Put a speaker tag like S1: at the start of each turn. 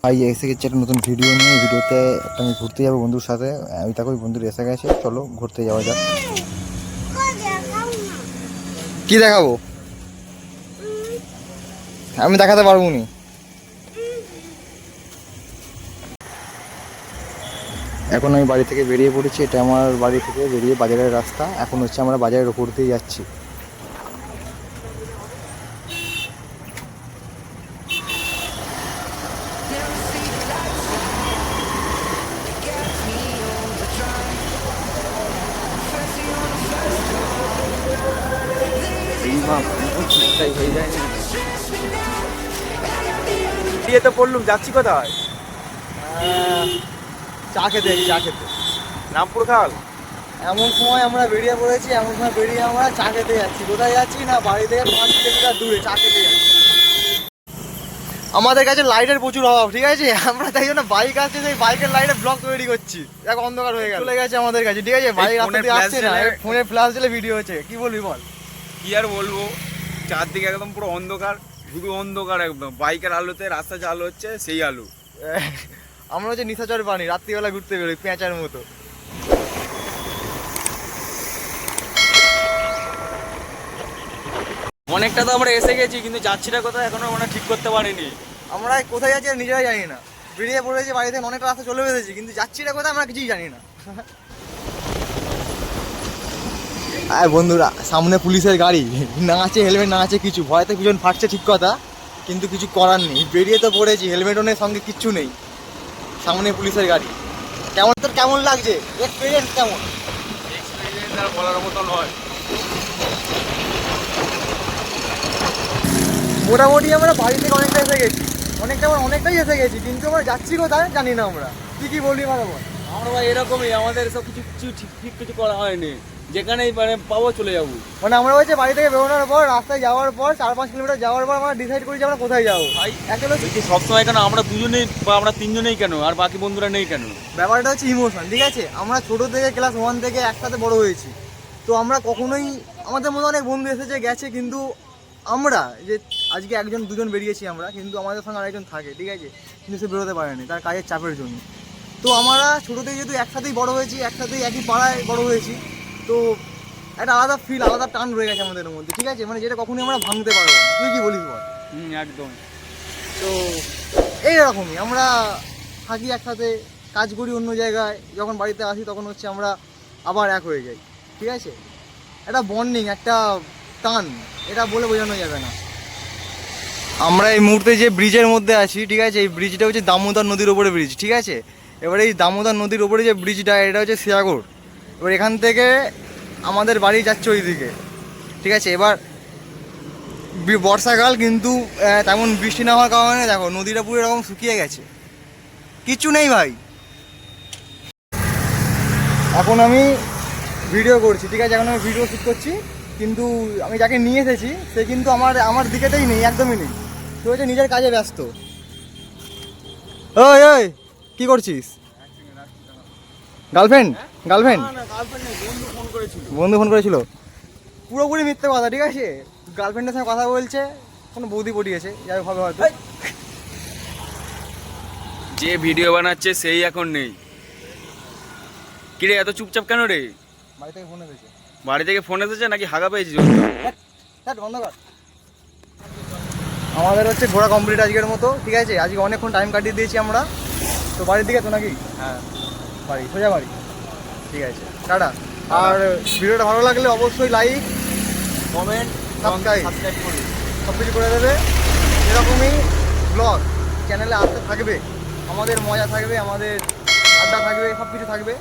S1: ভাই এসে গেছে একটা নতুন ভিডিও নিয়ে। ভিডিওতে আমি ঘুরতে যাবো বন্ধুর সাথে। আমি তাকে বন্ধুর এসে গেছে, চলো ঘুরতে যাওয়া যাক। কি দেখাবো আমি দেখাতে পারবো নি। এখন আমি বাড়ি থেকে বেরিয়ে পড়েছি। এটা আমার বাড়ি থেকে বেরিয়ে বাজারের রাস্তা। এখন হচ্ছে আমরা বাজারের ওপর দিয়ে যাচ্ছি।
S2: তো পড়লুম, যাচ্ছি কোথায়?
S1: চা খেতে, চা খেতে
S2: রামপুর খাল।
S1: এমন সময় আমরা বেরিয়ে পড়েছি, এমন সময় বেরিয়ে আমরা চা খেতে যাচ্ছি। কোথায় যাচ্ছি না, বাড়ি থেকে 5 কিলোমিটার দূরে চা খেতে যাচ্ছি। আমাদের কাছে লাইটের প্রচুর অভাব, ঠিক আছে? আমরা তাই জন্য বাইক আসছে, সেই বাইকের লাইটে ব্লগ তৈরি করছি। দেখো অন্ধকার হয়ে গেল, চলে গেছে আমাদের কাছে, ঠিক আছে? বাইক রাস্তা দিয়ে আসছে না, ফোনে ফ্ল্যাশ দিলে ভিডিও হচ্ছে। কি বলবি বল?
S2: কি আর বলবো, চারদিকে একদম পুরো অন্ধকার, শুধু অন্ধকার একদম। বাইকের আলোতে রাস্তা যে আলো হচ্ছে সেই আলো।
S1: আমরা হচ্ছে নিশাচর প্রাণী, রাত্রিবেলা ঘুরতে বেরোই পেঁচার মতো।
S2: অনেকটা তো আমরা এসে গেছি, কিন্তু যাচ্ছি না কোথায় এখনো আমরা ঠিক করতে পারিনি।
S1: আমরা কোথায় যাচ্ছি নিজেরাই জানি না। বেরিয়ে পড়েছি বাড়ি থেকে, অনেকটা রাস্তা চলে বেঁধেছি, কিন্তু যাচ্ছি না কোথায় আমরা কিছুই জানি না। আর বন্ধুরা, সামনে পুলিশের গাড়ি, না আছে হেলমেট, না আছে কিছু। ভয়তে পিছন ফাটছে ঠিক কথা, কিন্তু কিছু করার নেই। বেরিয়ে তো পড়েছি, হেলমেটও নেই, সঙ্গে কিচ্ছু নেই। সামনে পুলিশের গাড়ি। কেমন তোর কেমন লাগছে? এক্সপিরিয়েন্স কেমন?
S2: এক্সপিরিয়েন্স আর বলার মতো নয়।
S1: মোটামুটি আমরা বাড়ি থেকে অনেকটা এসে গেছি, অনেকটাই এসে গেছি, কিন্তু আমরা যাচ্ছি কোথায় জানি না। আমরা কি বলবি ভালো বল?
S2: আমরা ভাই এরকমই, আমাদের সব কিছু ঠিক কিছু করা হয়নি। যেখানেই মানে পাবো চলে যাবো।
S1: মানে আমরা হচ্ছে বাড়ি থেকে বেরোনোর পর, রাস্তায় যাওয়ার পর 4-5 কিলোমিটার যাওয়ার পর আমরা ডিসাইড করি যে আমরা কোথায় যাবো।
S2: ভাই আসলে সবসময় কেন আমরা দুজনেই বা আমরা তিনজনেই কেন, আর বাকি বন্ধুরা নেই কেন?
S1: ব্যাপারটা হচ্ছে ইমোশন, ঠিক আছে? আমরা ছোটো থেকে ক্লাস 1 থেকে একসাথে বড় হয়েছি। তো আমরা কখনোই, আমাদের মধ্যে অনেক বন্ধু এসেছে গেছে, কিন্তু আমরা যে আজকে 1-2জন বেরিয়েছি আমরা, কিন্তু আমাদের সঙ্গে আরেকজন থাকে, ঠিক আছে? কিন্তু সে বেরোতে পারেনি তার কাজের চাপের জন্য। তো আমরা ছোটো থেকে যেহেতু একসাথেই বড় হয়েছি, একসাথেই একই পাড়ায় বড় হয়েছি, তো একটা আলাদা ফিল, আলাদা টান রয়ে গেছে আমাদের মধ্যে, ঠিক আছে? মানে যেটা কখনোই আমরা ভাঙতে পারবো না। তুই কি বলিস বল?
S2: একদম।
S1: তো এইরকমই আমরা থাকি একসাথে, কাজ করি অন্য জায়গায়, যখন বাড়িতে আসি তখন হচ্ছে আমরা আবার এক হয়ে যাই, ঠিক আছে? একটা বন্ডিং, একটা টান, এটা বলে বোঝানো যাবে না। আমরা এই মুহূর্তে যে ব্রিজের মধ্যে আছি, ঠিক আছে? এই ব্রিজটা হচ্ছে দামোদর নদীর ওপরে ব্রিজ, ঠিক আছে? এবারে এই দামোদর নদীর ওপরে যে ব্রিজটা, এটা হচ্ছে শিয়াগড়। এবার এখান থেকে আমাদের বাড়ি যাচ্ছে ওইদিকে, ঠিক আছে? এবার বর্ষাকাল, কিন্তু তেমন বৃষ্টি না হওয়ার কারণে দেখো নদীটা পুরো এরকম শুকিয়ে গেছে, কিচ্ছু নেই ভাই। এখন আমি ভিডিও করছি, ঠিক আছে? এখন আমি ভিডিও শ্যুট করছি, কিন্তু আমি যাকে নিয়ে এসেছি সে কিন্তু আমার দিকেতেই নেই, একদমই নেই। সে হচ্ছে নিজের কাজে ব্যস্ত। ওই ওই কি করছিস? গার্লফ্রেন্ড? বন্ধু ফোন করেছিল। পুরোপুরি মিথ্যে কথা, ঠিক আছে? গার্লফ্রেন্ডের সঙ্গে কথা বলছে, কোনো বৌদি পটিয়েছে, যাই হবে হয়তো।
S2: যে ভিডিও বানাচ্ছে সেই এখন নেই। কিরে এত চুপচাপ কেন রে?
S1: বাড়ি থেকে ফোন এসেছে।
S2: বাড়ি থেকে ফোন এসেছে নাকি হাগা পেয়েছিস?
S1: আমাদের হচ্ছে ঘোরা কমপ্লিট আজকের মতো, ঠিক আছে? আজকে অনেকক্ষণ টাইম কাটিয়ে দিয়েছি আমরা। তো বাড়ির দিকে তো নাকি?
S2: হ্যাঁ,
S1: বাড়ি, সোজা বাড়ি, ঠিক আছে? টাটা। আর ভিডিওটা ভালো লাগলে অবশ্যই লাইক, কমেন্ট, সাবস্ক্রাইব করুন, সব কিছু করে দেবে। এরকমই ব্লগ চ্যানেলে আসতে থাকবে, আমাদের মজা থাকবে, আমাদের আড্ডা থাকবে, সব কিছু থাকবে।